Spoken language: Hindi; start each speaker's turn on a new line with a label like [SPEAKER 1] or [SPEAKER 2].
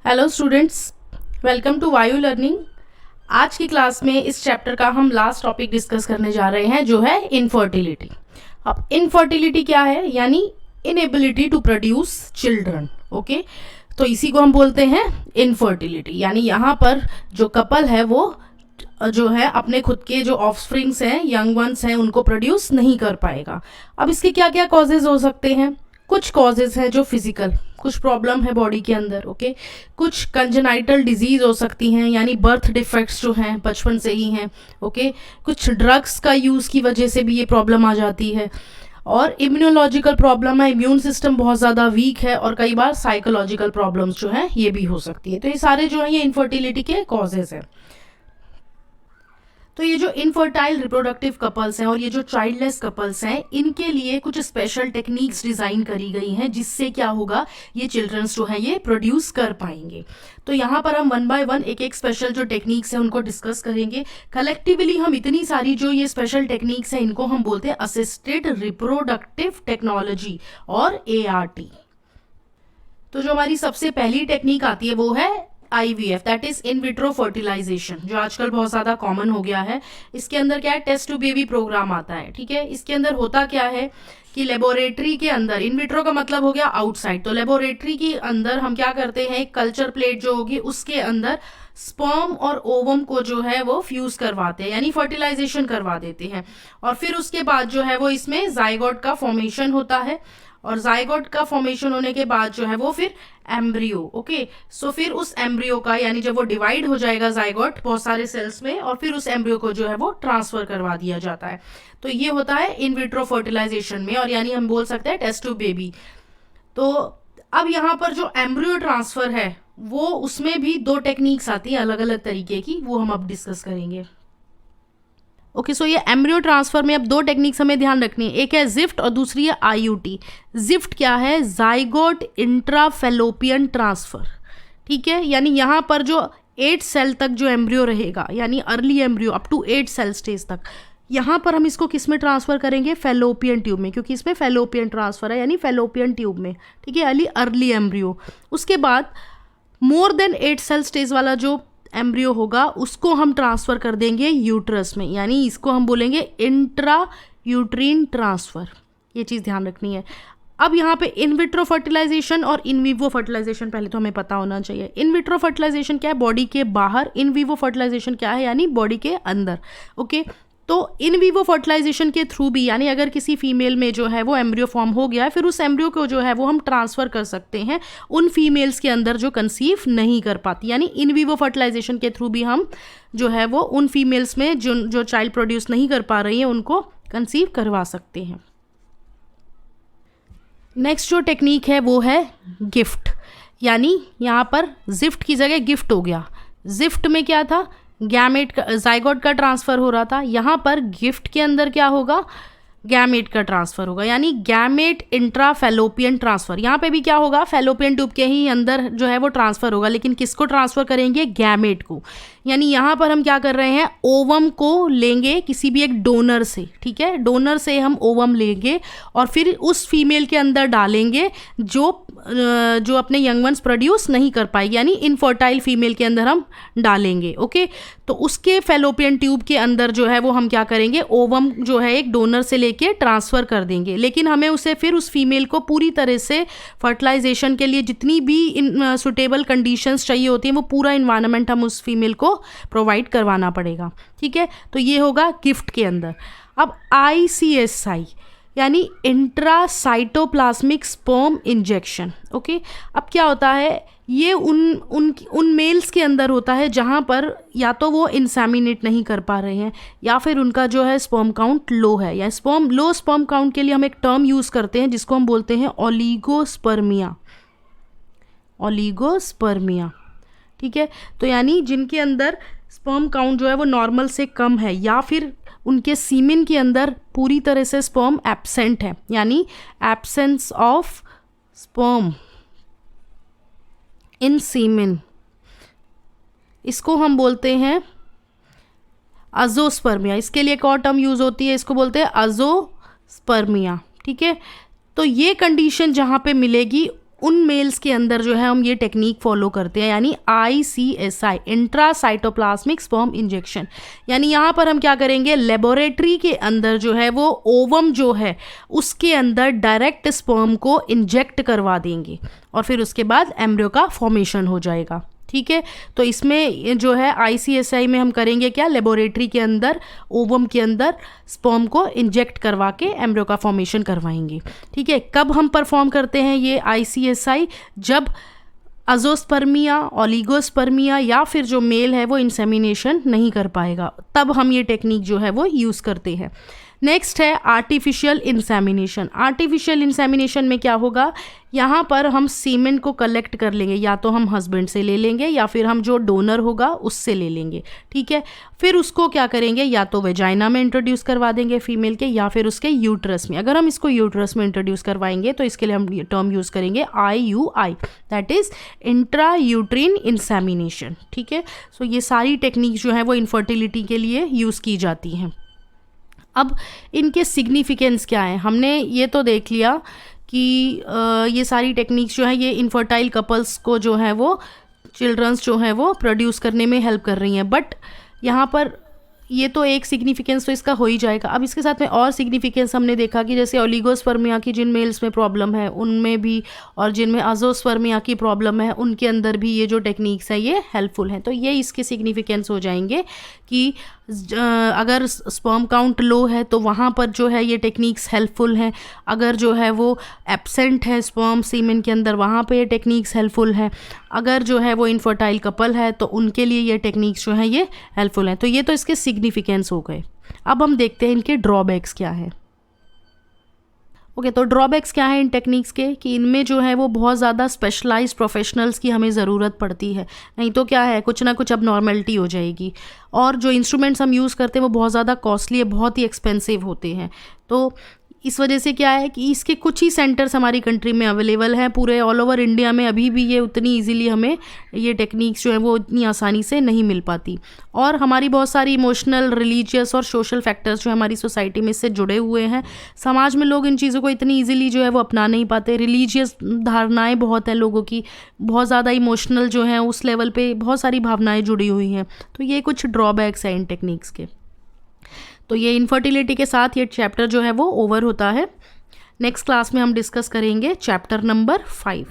[SPEAKER 1] हेलो स्टूडेंट्स, वेलकम टू वायु लर्निंग। आज की क्लास में इस चैप्टर का हम लास्ट टॉपिक डिस्कस करने जा रहे हैं जो है इनफर्टिलिटी। अब इनफर्टिलिटी क्या है? यानी inability to produce children. Okay, तो इसी को हम बोलते हैं इनफर्टिलिटी। यानी यहाँ पर जो कपल है वो जो है अपने खुद के जो ऑफस्प्रिंग्स हैं, यंग वंस हैं, उनको प्रोड्यूस नहीं कर पाएगा। अब इसके क्या क्या कॉजेज हो सकते हैं? कुछ कॉजेज हैं जो फिजिकल, कुछ प्रॉब्लम है बॉडी के अंदर। ओके, कुछ कंजेनाइटल डिजीज हो सकती हैं, यानी बर्थ डिफेक्ट्स जो हैं बचपन से ही हैं। ओके, कुछ ड्रग्स का यूज़ की वजह से भी ये प्रॉब्लम आ जाती है, और इम्यूनोलॉजिकल प्रॉब्लम है, इम्यून सिस्टम बहुत ज़्यादा वीक है, और कई बार साइकोलॉजिकल प्रॉब्लम्स जो हैं ये भी हो सकती है। तो ये सारे जो हैं ये इनफर्टिलिटी के कॉजेज हैं। तो ये जो इनफर्टाइल रिप्रोडक्टिव कपल्स हैं और ये जो चाइल्डलेस कपल्स हैं, इनके लिए कुछ स्पेशल टेक्निक्स डिज़ाइन करी गई हैं जिससे क्या होगा, ये चिल्ड्रंस जो है ये प्रोड्यूस कर पाएंगे। तो यहाँ पर हम वन बाय वन एक एक स्पेशल जो टेक्निक्स हैं उनको डिस्कस करेंगे। कलेक्टिवली हम इतनी सारी जो ये स्पेशल टेक्निक्स हैं इनको हम बोलते हैं असिस्टेड रिप्रोडक्टिव टेक्नोलॉजी और ART। तो जो हमारी सबसे पहली टेक्निक आती है वो है IVF, that is in vitro fertilization, जो आजकल बहुत ज़्यादा कॉमन हो गया है। इसके अंदर क्या है, टेस्ट टू बेबी प्रोग्राम आता है। ठीक है, इसके अंदर होता क्या है कि लेबोरेटरी के अंदर, इन विट्रो का मतलब हो गया आउटसाइड, तो लेबोरेटरी के अंदर हम क्या करते हैं, एक कल्चर प्लेट जो होगी उसके अंदर स्पर्म और ओवम को जो है वो फ्यूज करवाते हैं, यानी फर्टिलाइजेशन करवा देते हैं। और फिर उसके बाद जो है वो इसमें जाइगोट का फॉर्मेशन होता है, और जाइगोट का फॉर्मेशन होने के बाद जो है वो फिर एम्ब्रियो। ओके, सो फिर उस एम्ब्रियो का, यानी जब वो डिवाइड हो जाएगा जाइगोट बहुत सारे सेल्स में, और फिर उस एम्ब्रियो को जो है वो ट्रांसफर करवा दिया जाता है। तो ये होता है इन विट्रो फर्टिलाइजेशन में, और यानी हम बोल सकते हैं टेस्ट टू बेबी। तो अब यहाँ पर जो एम्ब्रियो ट्रांसफर है वो, उसमें भी दो टेक्निक्स आती है अलग अलग तरीके की, वो हम अब डिस्कस करेंगे। ओके, सो ये एम्ब्रियो ट्रांसफर में अब दो टेक्निक्स हमें ध्यान रखनी है, एक है जिफ्ट और दूसरी है IUT। जिफ्ट क्या है? Zygote intrafallopian transfer. ठीक है, यानी यहाँ पर जो 8 सेल तक जो एम्ब्रियो रहेगा, यानी early embryo up to 8 cell stage तक, यहाँ पर हम इसको किस में ट्रांसफर करेंगे? फेलोपियन ट्यूब में, क्योंकि इसमें फेलोपियन ट्रांसफर है, यानी फेलोपियन ट्यूब में। ठीक है, अर्ली एम्ब्रियो। उसके बाद मोर देन 8 सेल स्टेज वाला जो एम्ब्रियो होगा उसको हम ट्रांसफ़र कर देंगे यूट्रस में, यानी इसको हम बोलेंगे इंट्रा यूट्रीन ट्रांसफ़र। ये चीज़ ध्यान रखनी है। अब यहाँ पे इन विट्रो फर्टिलाइजेशन और इन वीवो फर्टिलाइजेशन पहले तो हमें पता होना चाहिए। इन विट्रो फर्टिलाइजेशन क्या है? बॉडी के बाहर। इन वीवो फर्टिलाइजेशन क्या है? यानी बॉडी के अंदर। ओके, तो इन वीवो फर्टिलाइजेशन के थ्रू भी, यानी अगर किसी फीमेल में जो है वो एम्ब्रियो फॉर्म हो गया है, फिर उस एम्ब्रियो को जो है वो हम ट्रांसफ़र कर सकते हैं उन फीमेल्स के अंदर जो कंसीव नहीं कर पाती, यानी इन वीवो फर्टिलाइजेशन के थ्रू भी हम जो है वो उन फीमेल्स में जो चाइल्ड प्रोड्यूस नहीं कर पा रही हैं उनको कंसीव करवा सकते हैं। नेक्स्ट जो टेक्निक है वो है गिफ्ट, यानी यहाँ पर जिफ्ट की जगह गिफ्ट हो गया। जिफ्ट में क्या था? गैमेट का, जाइगोट का ट्रांसफ़र हो रहा था। यहाँ पर गिफ्ट के अंदर क्या होगा? गैमेट का ट्रांसफ़र होगा, यानी गैमेट इंट्राफेलोपियन ट्रांसफ़र। यहाँ पे भी क्या होगा? फेलोपियन ट्यूब के ही अंदर जो है वो ट्रांसफ़र होगा, लेकिन किसको ट्रांसफ़र करेंगे? गैमेट को। यानी यहाँ पर हम क्या कर रहे हैं? ओवम को लेंगे किसी भी एक डोनर से। ठीक है, डोनर से हम ओवम लेंगे और फिर उस फीमेल के अंदर डालेंगे जो अपने यंग वंस प्रोड्यूस नहीं कर पाएगी, यानी इनफर्टाइल फीमेल के अंदर हम डालेंगे। ओके, तो उसके फेलोपियन ट्यूब के अंदर जो है वो हम क्या करेंगे? ओवम जो है एक डोनर से लेके ट्रांसफ़र कर देंगे, लेकिन हमें उसे फिर उस फीमेल को पूरी तरह से फर्टिलाइजेशन के लिए जितनी भी सुटेबल कंडीशंस चाहिए होती हैं वो पूरा इन्वायरमेंट हम उस फीमेल को प्रोवाइड करवाना पड़ेगा। ठीक है, तो ये होगा गिफ्ट के अंदर। अब ICSI यानी इंट्रासाइटोप्लाज्मिक स्पर्म इंजेक्शन। ओके, अब क्या होता है? ये उन मेल्स के अंदर होता है जहाँ पर या तो वो इंसेमिनेट नहीं कर पा रहे हैं, या फिर उनका जो है स्पर्म काउंट लो है, या लो स्पर्म काउंट के लिए हम एक टर्म यूज़ करते हैं जिसको हम बोलते हैं ओलिगोस्पर्मिया। ओलिगोस्पर्मिया, ठीक है, तो यानी जिनके अंदर स्पर्म काउंट जो है वो नॉर्मल से कम है, या फिर उनके सीमेन के अंदर पूरी तरह से स्पर्म एब्सेंट है, यानी एब्सेंस ऑफ स्पर्म इन सीमेन, इसको हम बोलते हैं अजोस्पर्मिया। इसके लिए एक और टर्म यूज़ होती है, इसको बोलते हैं अजोस्पर्मिया। ठीक है, तो ये कंडीशन जहाँ पे मिलेगी उन मेल्स के अंदर जो है हम ये टेक्निक फॉलो करते हैं, यानी ICSI, इंट्रासाइटोप्लाज्मिक स्पर्म इंजेक्शन। यानी यहाँ पर हम क्या करेंगे, लेबोरेटरी के अंदर जो है वो ओवम जो है उसके अंदर डायरेक्ट स्पर्म को इंजेक्ट करवा देंगे और फिर उसके बाद एम्ब्रियो का फॉर्मेशन हो जाएगा। ठीक है, तो इसमें जो है ICSI में हम करेंगे क्या, लेबोरेटरी के अंदर ओवम के अंदर स्पर्म को इंजेक्ट करवा के एम्ब्रियो का फॉर्मेशन करवाएंगे। ठीक है, कब हम परफॉर्म करते हैं ये ICSI, जब अजोस्पर्मिया, ओलिगोस्पर्मिया या फिर जो मेल है वो इंसेमिनेशन नहीं कर पाएगा, तब हम ये टेक्निक जो है वो यूज़ करते हैं। नेक्स्ट है आर्टिफिशियल इंसेमिनेशन। आर्टिफिशियल इंसेमिनेशन में क्या होगा, यहाँ पर हम सीमेन को कलेक्ट कर लेंगे, या तो हम हस्बैंड से ले लेंगे या फिर हम जो डोनर होगा उससे ले लेंगे। ठीक है, फिर उसको क्या करेंगे, या तो वेजाइना में इंट्रोड्यूस करवा देंगे फीमेल के, या फिर उसके यूट्रस में। अगर हम इसको यूट्रस में इंट्रोड्यूस करवाएंगे तो इसके लिए हम टर्म यूज़ करेंगे IUI, that is intra uterine insemination. ठीक है, सो ये सारी टेक्निक जो है वो इनफर्टिलिटी के लिए यूज़ की जाती हैं। अब इनके सिग्निफिकेंस क्या है, हमने ये तो देख लिया कि ये सारी टेक्निक्स जो है ये इनफर्टाइल कपल्स को जो है वो चिल्ड्रंस जो है वो प्रोड्यूस करने में हेल्प कर रही हैं, बट यहाँ पर ये तो एक सिग्निफिकेंस तो इसका हो ही जाएगा। अब इसके साथ में और सिग्निफिकेंस हमने देखा कि जैसे ओलिगोस्पर्मिया की जिन मेल्स में प्रॉब्लम है उनमें भी, और जिनमें अजोस्पर्मिया की प्रॉब्लम है उनके अंदर भी ये जो टेक्निक्स है ये हेल्पफुल हैं। तो ये इसके सिग्निफिकेंस हो जाएंगे कि अगर स्पर्म काउंट लो है तो वहाँ पर जो है ये टेक्निक्स हेल्पफुल हैं, अगर जो है वो एब्सेंट है स्पर्म सीमेन के अंदर वहाँ पे ये टेक्निक्स हेल्पफुल हैं, अगर जो है वो इनफर्टाइल कपल है तो उनके लिए ये टेक्निक्स जो है ये हेल्पफुल हैं। तो ये तो इसके सिग्निफिकेंस हो गए। अब हम देखते हैं इनके ड्रॉबैक्स क्या है। ओके, तो ड्रॉबैक्स क्या है इन टेक्निक्स के, कि इनमें जो है वो बहुत ज़्यादा स्पेशलाइज्ड प्रोफेशनल्स की हमें ज़रूरत पड़ती है, नहीं तो क्या है कुछ ना कुछ अब नॉर्मेलिटी हो जाएगी। और जो इंस्ट्रूमेंट्स हम यूज़ करते हैं वो बहुत ज़्यादा कॉस्टली है, बहुत ही एक्सपेंसिव होते हैं। तो इस वजह से क्या है कि इसके कुछ ही सेंटर्स हमारी कंट्री में अवेलेबल हैं, पूरे ऑल ओवर इंडिया में अभी भी ये उतनी इजीली हमें ये टेक्निक्स जो है वो इतनी आसानी से नहीं मिल पाती। और हमारी बहुत सारी इमोशनल, रिलीजियस और सोशल फैक्टर्स जो हमारी सोसाइटी में इससे जुड़े हुए हैं। समाज में लोग इन चीज़ों को इतनी ईजिली जो है वो अपना नहीं पाते, रिलीजियस धारणाएँ बहुत हैं लोगों की, बहुत ज़्यादा इमोशनल जो हैं उस लेवल पर बहुत सारी भावनाएँ जुड़ी हुई हैं। तो ये कुछ ड्रॉबैक्स हैं इन टेक्निक्स के। तो ये इनफर्टिलिटी के साथ ये चैप्टर जो है वो ओवर होता है। नेक्स्ट क्लास में हम डिस्कस करेंगे चैप्टर नंबर 5।